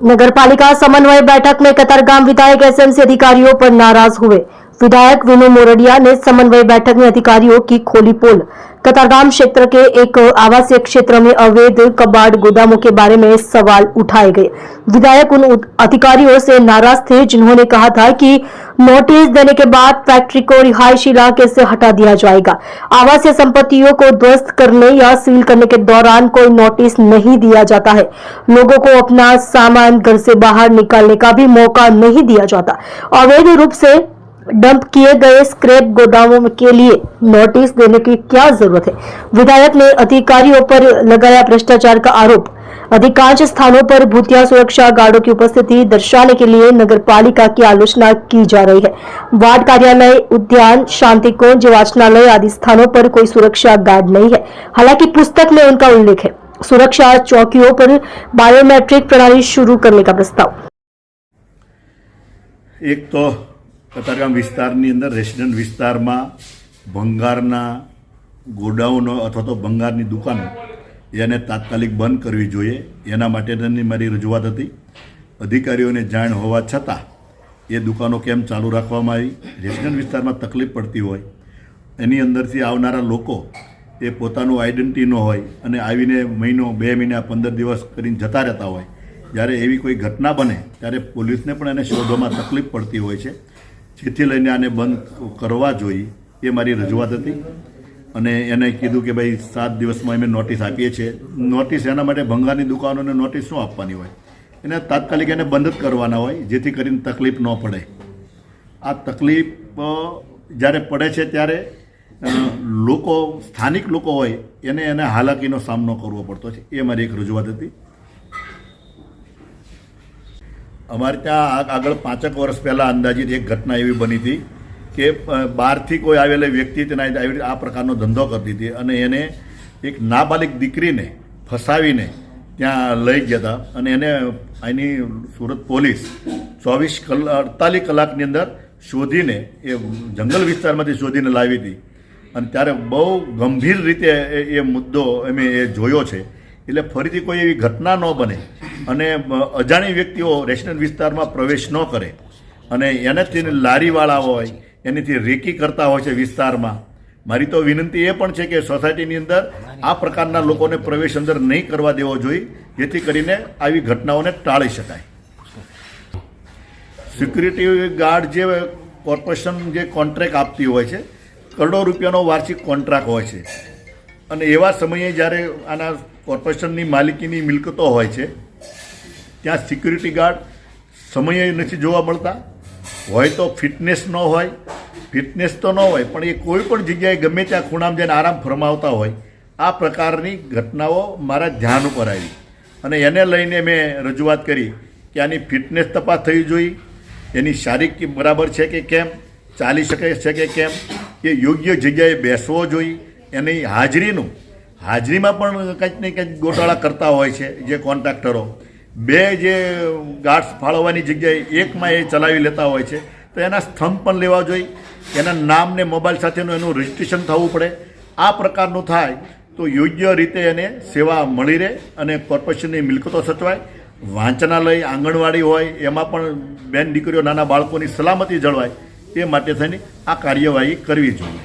नगरपालिका समन्वय बैठक में कतारगाम विधायक एसएमसी अधिकारियों पर नाराज हुए। विधायक विनू मोरडिया ने समन्वय बैठक में अधिकारियों की खोली पोल। कतारगाम क्षेत्र के एक आवासीय क्षेत्र में अवैध कबाड़ गोदामों के बारे में सवाल उठाए गए। विधायक उन अधिकारियों से नाराज थे जिन्होंने कहा था कि नोटिस देने के बाद फैक्ट्री को रिहायशी इलाके से हटा दिया जाएगा। आवासीय संपत्तियों को ध्वस्त करने या सील करने के दौरान कोई नोटिस नहीं दिया जाता है। लोगों को अपना सामान घर से बाहर निकालने का भी मौका नहीं दिया जाता। अवैध रूप से डंप किए गए स्क्रैप गोदामों के लिए नोटिस देने की क्या जरूरत है। विधायक ने अधिकारियों पर लगाया भ्रष्टाचार का आरोप। अधिकांश स्थानों पर भूतिया सुरक्षा गार्डों की उपस्थिति दर्शाने के लिए नगरपालिका की आलोचना की जा रही है। वार्ड कार्यालय, उद्यान, शांति कुंज, वाचनालय आदि स्थानों पर कोई सुरक्षा गार्ड नहीं है। हालांकि पुस्तक में उनका उल्लेख है। सुरक्षा चौकियों पर बायोमेट्रिक प्रणाली शुरू करने का प्रस्ताव। एक तो कतारगाम विस्ताરની અંદર રેસિડન્ટ વિસ્તારમાં ભંગારના ગોડાઉનો અથવા તો ભંગારની દુકાનો એને તાત્કાલિક બંધ કરવી જોઈએ, એના માટેની મારી રજૂઆત હતી। અધિકારીઓને જાણ હોવા છતાં એ દુકાનો કેમ ચાલુ રાખવામાં આવી? રેસિડન્ટ વિસ્તારમાં તકલીફ પડતી હોય, એની અંદરથી આવનારા લોકો એ પોતાનું આઈડેન્ટિટી ન હોય અને આવીને મહિનો 2 મહિના 15 દિવસ કરીને જતા રહેતા હોય। જ્યારે એવી કોઈ ઘટના બને ત્યારે પોલીસને પણ એને શોધવામાં તકલીફ પડતી હોય છે, જેથી લઈને આને બંધ કરવા જોઈએ એ મારી રજૂઆત હતી। અને એને કીધું કે ભાઈ 7 દિવસમાં અમે નોટિસ આપીએ છીએ। નોટિસ એના માટે ભંગારની દુકાનોને નોટિસ શું આપવાની હોય? એને તાત્કાલિક એને બંધ જ કરવાના હોય, જેથી કરીને તકલીફ ન પડે। આ તકલીફ જ્યારે પડે છે ત્યારે લોકો, સ્થાનિક લોકો હોય એને હાલાકીનો સામનો કરવો પડતો છે। એ મારી એક રજૂઆત હતી। અમારે ત્યાં આગળ 5 વર્ષ પહેલાં અંદાજિત એક ઘટના એવી બની હતી કે બહારથી કોઈ આવેલી વ્યક્તિ તેના આ પ્રકારનો ધંધો કરતી હતી અને એને એક નાબાલિગ દીકરીને ફસાવીને ત્યાં લઈ ગયા હતા અને એને અહીંની સુરત પોલીસ 48 કલાકની અંદર શોધીને એ જંગલ વિસ્તારમાંથી શોધીને લાવી હતી। અને ત્યારે બહુ ગંભીર રીતે એ મુદ્દો અમે એ જોયો છે। એટલે ફરીથી કોઈ એવી ઘટના ન બને અને અજાણી વ્યક્તિઓ રેસિડન્ટ વિસ્તારમાં પ્રવેશ ન કરે અને એનાથી લારીવાળા હોય એનાથી રેકી કરતા હોય છે વિસ્તારમાં। મારી તો વિનંતી એ પણ છે કે સોસાયટીની અંદર આ પ્રકારના લોકોને પ્રવેશ અંદર નહીં કરવા દેવો જોઈએ, જેથી કરીને આવી ઘટનાઓને ટાળી શકાય। સિક્યુરિટી ગાર્ડ જે કોર્પોરેશન જે કોન્ટ્રાક્ટ આપતી હોય છે, કરોડો રૂપિયાનો વાર્ષિક કોન્ટ્રાક્ટ હોય છે અને એવા સમયે જ્યારે આના કોર્પોરેશનની માલિકીની મિલકતો હોય છે ત્યાં સિક્યુરિટી ગાર્ડ સમયે નથી જોવા મળતા હોય, તો ફિટનેસ ન હોય, ફિટનેસ તો ન હોય પણ એ કોઈ પણ જગ્યાએ ગમે ત્યાં ખૂણામાં જઈને આરામ ફરમાવતા હોય। આ પ્રકારની ઘટનાઓ મારા ધ્યાન ઉપર આવી અને એને લઈને મેં રજૂઆત કરી કે આની ફિટનેસ તપાસ થવી જોઈએ, એની શારીરિક બરાબર છે કે કેમ, ચાલી શકે છે કે કેમ, એ યોગ્ય જગ્યાએ બેસવો જોઈએ। એની હાજરીમાં પણ કંઈક ને કંઈક ગોટાળા કરતા હોય છે જે કોન્ટ્રાક્ટરો। 2 જે ગાર્ડ્સ ફાળવવાની જગ્યાએ એકમાં એ ચલાવી લેતા હોય છે, તો એના સ્તંભ પણ લેવા જોઈએ, એના નામ ને મોબાઈલ સાથેનું એનું રજિસ્ટ્રેશન થવું પડે। આ પ્રકારનું થાય તો યોગ્ય રીતે એને સેવા મળી રહે અને કોર્પોરેશનની મિલકતો સચવાય। વાંચનાલય, આંગણવાડી હોય એમાં પણ બેન દીકરીઓ, નાના બાળકોની સલામતી જળવાય, એ માટે થઈને આ કાર્યવાહી કરવી જોઈએ।